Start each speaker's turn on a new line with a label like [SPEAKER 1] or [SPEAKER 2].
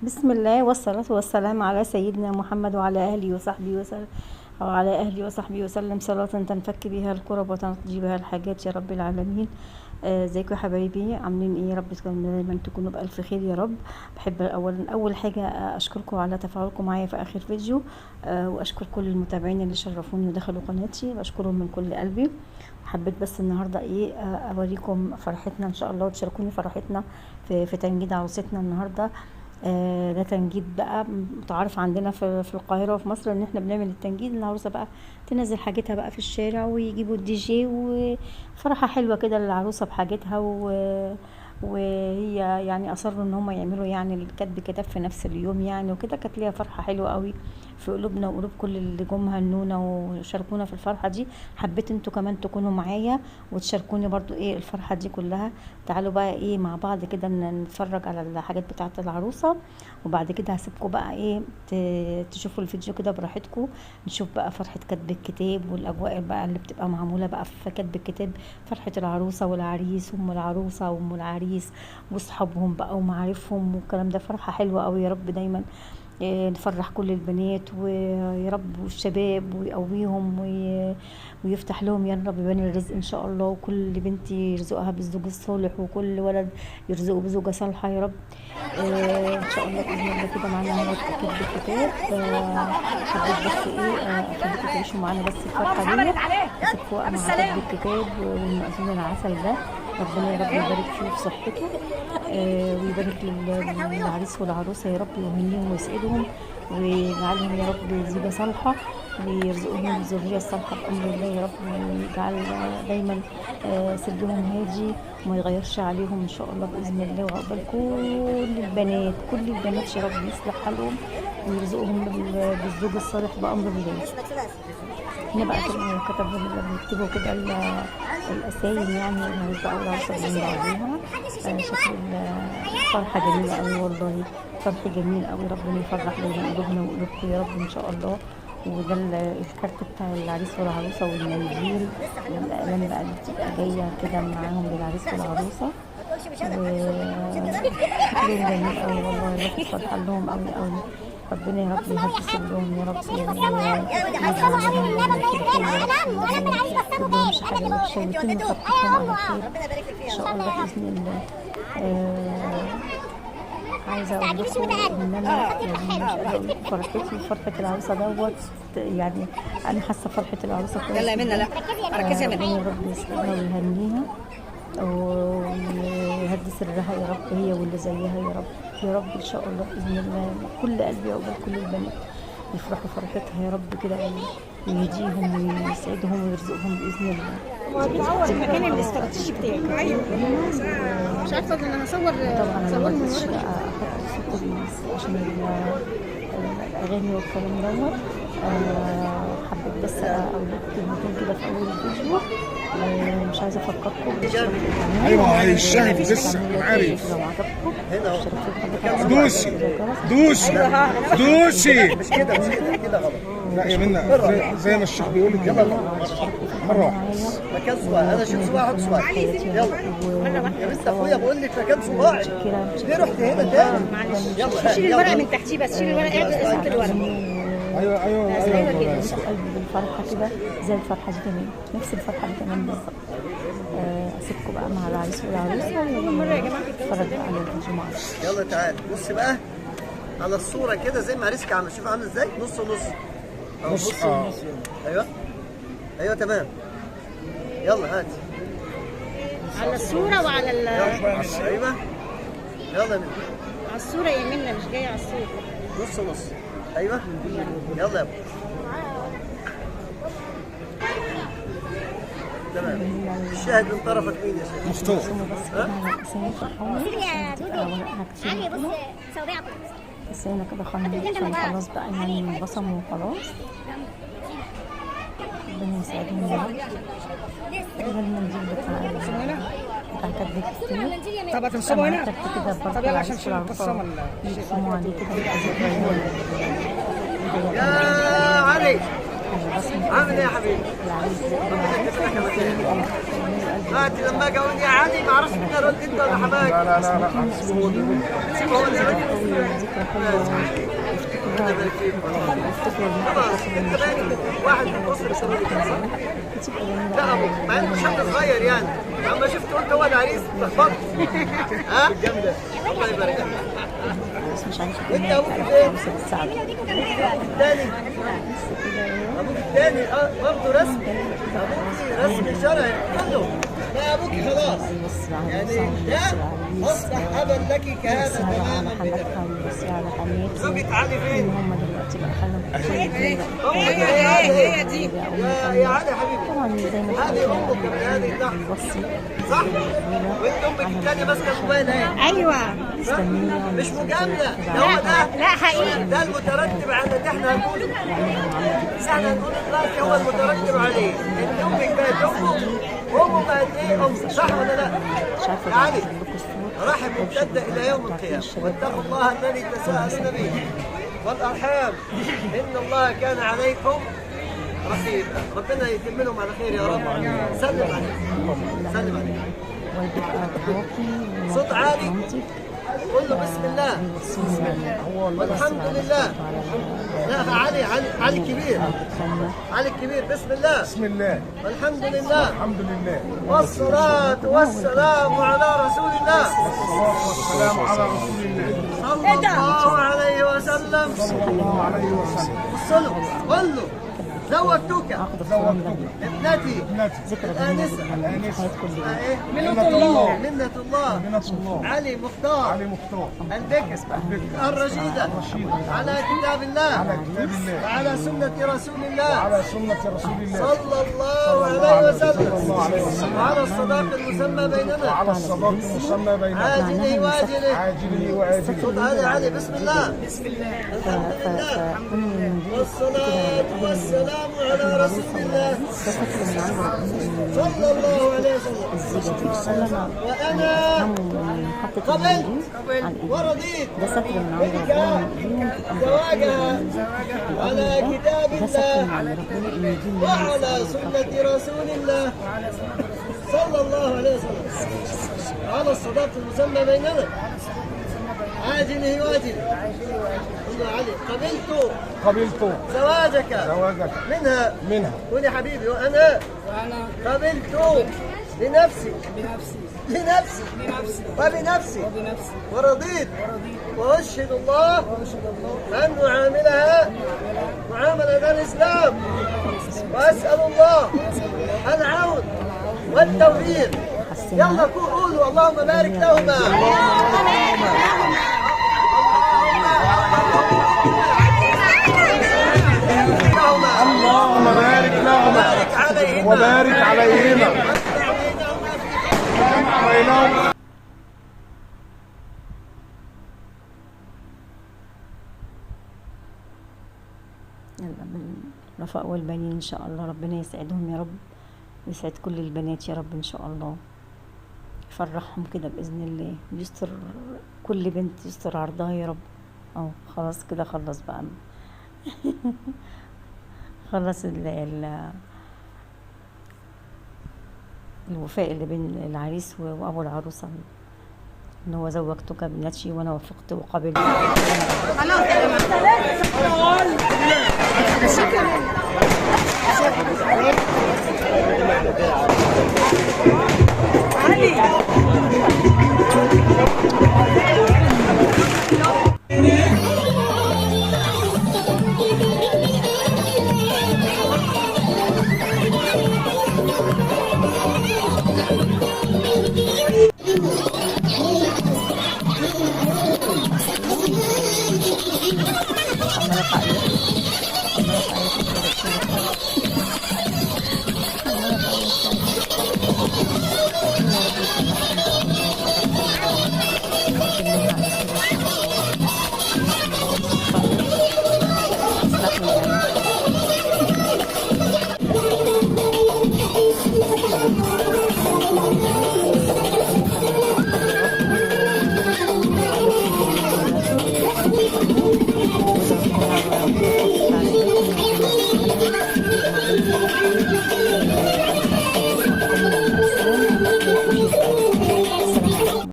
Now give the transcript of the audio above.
[SPEAKER 1] بسم الله والصلاة والسلام على سيدنا محمد وعلى آله وصحبه وسلم، وعلى آله وصحبه وسلم صلاة تنفك بها الكرب وتنقضي بها الحاجات يا رب العالمين. ازيكم يا حبايبي، عاملين ايه؟ يا رب دايما تكونوا بألف خير يا رب. بحب اول حاجة اشكركم على تفاعلكم معايا في اخر فيديو، واشكر كل المتابعين اللي شرفوني ودخلوا قناتي، بشكرهم من كل قلبي. حبيت بس النهارده ايه اوريكم فرحتنا ان شاء الله، وتشاركوني فرحتنا في تنجيد عروستنا النهارده. ده تنجيد بقى متعارف عندنا في القاهرة وفي مصر ان احنا بنعمل التنجيد. العروسة بقى تنزل حاجتها بقى في الشارع ويجيبوا الدي جي، وفرحة حلوة كده للعروسة بحاجتها وهي يعني اصروا ان هم يعملوا يعني الكتب كتاب في نفس اليوم يعني، وكده كانت ليها فرحة حلوة قوي في قلوبنا وقلوب كل اللي جم هنونا وشاركونا في الفرحة دي. حبيت انتوا كمان تكونوا معايا وتشاركوني برضو ايه الفرحة دي كلها. تعالوا بقى ايه مع بعض كده نتفرج على الحاجات بتاعة العروسة، وبعد كده هسيبكم بقى ايه تشوفوا الفيديو كده براحتكم. نشوف بقى فرحة كتب الكتاب والاجواء بقى اللي بتبقى معمولة بقى في كتب الكتاب، فرحة العروسة والعريس وام العروسة وام العريس واصحابهم بقى ومعارفهم والكلام ده. فرحة حلوة قوي، يا رب دايما نفرح كل البنات ويا رب والشباب ويقويهم ويفتح لهم يا رب بيبان الرزق ان شاء الله، وكل بنت يرزقها بالزوج الصالح وكل ولد يرزقه بزوجة صالحة يا رب. ان شاء الله باذن الله كده معانا هو كتب الكتاب. حبيت بس ايه اخليكم تعيشوا معانا بس الفرحة دي، اسيبكم بقى مع كتب الكتاب والمأذون العسل ده. ربنا يا رب يبارك فيه في صحته، ويبارك للعريس والعروسة يا رب، ويهنيهم ويسعدهم ويجعلهم يا رب زوجة صالحة، ويرزقهم الذرية الصالحة بأمر الله يا رب، ويجعل دايما سرهم هادي وما يغيرش عليهم إن شاء الله بإذن الله. وعقبال كل البنات يا رب يصلح حالهم ويرزقهم بالزوج الصالح بأمر الله. هنا بقى كتبوا بيكتبوا كده القسايم يعني العريس بقى والعروسة من بعضيها. شكل الفرحة جميلة قوي والله، فرح جميل قوي. ربنا يفرح دايما قلوبنا وقلوبكم يا رب ان شاء الله. وده الكارت بتاع العريس والعروسة والمنديل والأقلام بقى اللي بتبقى جاية كده معاهم للعريس والعروسة، شكلهم جميل قوي والله، يا رب فرحان لهم قوي قوي. ربنا يا رب يهدي سرهم يا رب، يجعل لهم مش حاجة وحشة، ويتم فرحتهم على خير إن شاء الله بإذن الله. عايزة أقول لكم إن أنا يعني مش قادرة أقول لكم فرحتي وفرحة العروسة دوت، يعني أنا حاسة فرحة العروسة كويس.
[SPEAKER 2] يلا يا منى، لا ركزي يا منى.
[SPEAKER 1] ربنا يا رب يسعدها ويهنيها ويهدي سرها يا رب، هي واللي زيها يا رب يا رب ان شاء الله باذن الله. كل قلبي عقبال كل البنات يفرحوا فرحتها يا رب كده، ويهديهم ويسعدهم ويرزقهم باذن الله.
[SPEAKER 2] المكان الاستراتيجي بتاعك. ايوه مش عارفه ان انا هصور.
[SPEAKER 1] طبعا انا ما قدرتش احط صوت عشان الاغاني والكلام دوت. حبيت بس اقول لكم كلمتين كده في اول الفيديو، مش عايزه افكركم.
[SPEAKER 3] ايوه هي الشاهد لسه عارف.
[SPEAKER 1] لو عجبكم هنا
[SPEAKER 3] دوسي مش كده غلط. لا يا منى زي ما الشيخ بيقول لك يلا مره واحده
[SPEAKER 4] مكان صباعي. انا شوف صباعي احط صباعي يلا يا بنت اخويا بقول لك مكان صباعي. ليه رحت هنا تاني؟
[SPEAKER 2] معلش شيل الورق من تحتيه، بس شيل الورق. اعمل الورق.
[SPEAKER 3] ايوه
[SPEAKER 1] قلبي بالفرحه كده زي الفرحه دي كمان، نفس الفرحه دي كمان بالظبط. اسيبكم بقى مع العريس والعروسه ونتفرج بقى على الفيديو مع بعض.
[SPEAKER 4] يلا تعالى بص بقى على الصوره كده زي ما عريسك عامل. شوف عامل ازاي، نص ونص. ايوه تمام. يلا هات
[SPEAKER 2] على الصوره وعلى
[SPEAKER 4] ايوه يلا منى.
[SPEAKER 2] على الصوره يا منى، مش جايه على الصوره.
[SPEAKER 4] نص. ايوه يلا يا ابو. تمام. الشاهد من طرفك مين يا شيخ؟
[SPEAKER 3] مفتوح.
[SPEAKER 1] بس هنا كده خلاص بقى يعني انبصموا وخلاص. ربنا يسعدهم يا رب. ده المنديل بتاع كتب الكتاب.
[SPEAKER 2] طب هتنصبوا هنا؟
[SPEAKER 1] طب يلا عشان نشيل البصمه يرسموا عليه كده يبقى ذكرى.
[SPEAKER 4] يا علي عامل ايه يا حبيبي؟ هاتي لما اجي اقول يا علي ما اعرفش مين ارد انت ولا حماك.
[SPEAKER 3] لا
[SPEAKER 4] سيبه هو اللي يرد. ربنا يبارك فيك. خلاص انت باين واحد بيتصل بسبب كذا. لا ابوك مع انه مش حد صغير يعني، اما شفت قلت هو العريس اتلخبطت. ها؟ جامده. الله يبارك فيك. وانت ابوك فين؟ الثاني. ابوك الثاني برضه رسمي. ابوك رسمي شرعي كله. لا ابوك خلاص. يعني ده اصبح ابا لك كهذا تماما بتمام. زوجة علي فين؟
[SPEAKER 1] هم دلوقتي بقى خلوا
[SPEAKER 2] هي دي
[SPEAKER 4] يا علي حبيبي.
[SPEAKER 1] طبعا زي ما
[SPEAKER 4] هذه امك من هذه اللحظه
[SPEAKER 1] بيوصي
[SPEAKER 4] صح؟ وانت امك الثانيه ماسكه الموبايل اهي.
[SPEAKER 2] ايوه
[SPEAKER 4] مش مجامله ده هو ده.
[SPEAKER 2] لا حقيقي
[SPEAKER 4] ده المترتب على اللي احنا هنقوله. احنا هنقول دلوقتي هو المترتب عليه ان امك بقت امه وامه بقت ايه امك، صح ولا لا؟
[SPEAKER 1] مش عارفه
[SPEAKER 4] يا علي
[SPEAKER 1] أجيب لكم الصوت.
[SPEAKER 4] رحم ممتدة إلى يوم القيامة واتقوا الله الذي تساءلون به والأرحام إن الله كان عليكم رقيبا. ربنا يتم لهم على خير يا رب. سلم عليك سلم عليك.
[SPEAKER 1] ويبقى باباكي
[SPEAKER 4] صوت عالي.
[SPEAKER 1] ومامتك
[SPEAKER 4] قول له بسم الله والحمد لله. لا علي الكبير. علي الكبير بسم الله
[SPEAKER 3] بسم الله
[SPEAKER 4] والحمد لله
[SPEAKER 3] الحمد لله
[SPEAKER 4] والصلاة والسلام على رسول الله
[SPEAKER 3] والسلام على رسول الله
[SPEAKER 4] صلى الله عليه وسلم.
[SPEAKER 3] صلى الله عليه وسلم.
[SPEAKER 4] وصلوا قل له زوجتك
[SPEAKER 3] زوجتك
[SPEAKER 4] ابنتي
[SPEAKER 1] ذكرى
[SPEAKER 4] الآنسة
[SPEAKER 1] جميلة في حياة كل يوم.
[SPEAKER 4] اسمها إيه؟
[SPEAKER 3] منة الله
[SPEAKER 4] منة الله
[SPEAKER 3] منة الله
[SPEAKER 4] علي مختار
[SPEAKER 3] علي مختار
[SPEAKER 4] البكر الرشيدة على كتاب الله
[SPEAKER 3] على كتاب الله
[SPEAKER 4] وعلى سنة رسول الله
[SPEAKER 3] وعلى سنة رسول الله
[SPEAKER 4] صلى الله عليه وسلم
[SPEAKER 3] وسلم
[SPEAKER 4] وعلى الصداق المسمى بيننا
[SPEAKER 3] وعلى الصلاة المسمى بيننا
[SPEAKER 4] عاجله واجله.
[SPEAKER 3] عاجله وآجله.
[SPEAKER 4] صوت هذا علي بسم الله الحمد لله والصلاة والسلام على رسول الله صلى الله عليه وسلم. وأنا قبلت ورضيت
[SPEAKER 1] ده ستر من عند
[SPEAKER 4] بك
[SPEAKER 1] ربنا
[SPEAKER 4] زواجها على كتاب
[SPEAKER 1] ده ستر من
[SPEAKER 4] الله
[SPEAKER 1] عند ربنا ان يدين
[SPEAKER 4] وعلى سنة رسول الله صلى الله عليه وسلم على الصداقة المسمى بيننا عاجله واجله. قل علي
[SPEAKER 3] قبلت
[SPEAKER 4] زواجك منها قول يا حبيبي وأنا قبلت لنفسي وبنفسي ورضيت وأشهد الله أن نعاملها معاملة الإسلام وأسأل الله العون والتوفيق. يلا قولوا اللهم بارك لهما.
[SPEAKER 3] اللهم بارك لهما وبارك عليهما وجمع بينهما.
[SPEAKER 1] الرفاق والبنين ان شاء الله ربنا يسعدهم يا رب ويسعد كل البنات يا رب ان شاء الله، يفرحهم كده باذن الله، يستر كل بنت يستر عرضها يا رب. اهو خلاص كده خلص بقى خلص الوفاء اللي بين العريس وابو العروسه ان هو زوجتك بنفسي وانا وافقت وقبلت.
[SPEAKER 2] علي